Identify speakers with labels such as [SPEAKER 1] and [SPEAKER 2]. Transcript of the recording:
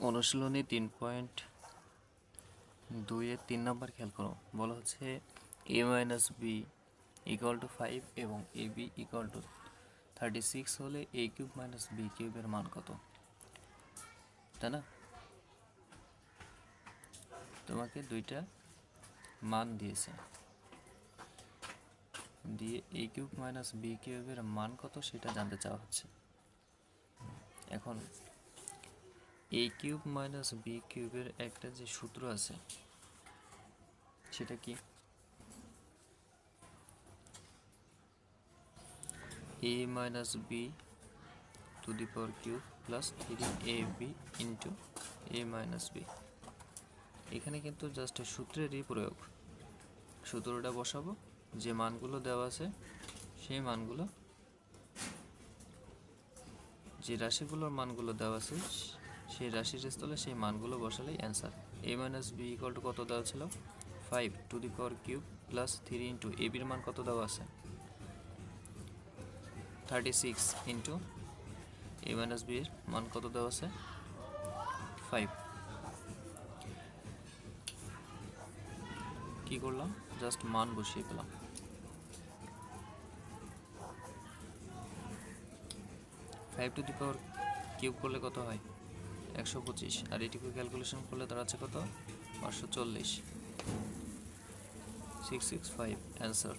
[SPEAKER 1] অনুশীলনী 3.2 3 নম্বর খেয়াল করো। বলা হচ্ছে a minus B equal to 5 এবং এ বি ইকুয়াল টু 36 হলে a কিউব মাইনাস বি কিউবের মান কত, তাই না? তোমাকে দুইটা মান দিয়েছে, দিয়ে a কিউব মাইনাস বি কিউবের মান কত সেটা জানতে চাওয়া হচ্ছে। এখন a কিউব মাইনাস বি কিউবের একটা যে সূত্র আছে সেটা কি? a minus b to the power cube plus 3ab into a minus b. এখানে কিন্তু জাস্ট সূত্রেরই প্রয়োগ। সূত্রটা বসাবো, যে মানগুলো দেওয়া আছে সেই মানগুলো, যে রাশিগুলোর মানগুলো দেওয়া আছে সেই রাশির স্থলে সেই মানগুলো বসালেই answer. a minus B equal to কত দেওয়া ছিল? 5 to the power cube plus 3 into A বির মান কত দেওয়া আছে? 36 ইন্টু a মাইনাস বি এর মান কত দেওয়া আছে? 5। কি করলাম? জাস্ট মান বসিয়ে পেলাম। 5 টু দি পাওয়ার কিউব করলে কত হয়? 125, আর এটুকু ক্যালকুলেশন করলে দাঁড়াচ্ছে কত? 540। 665 অ্যান্সার।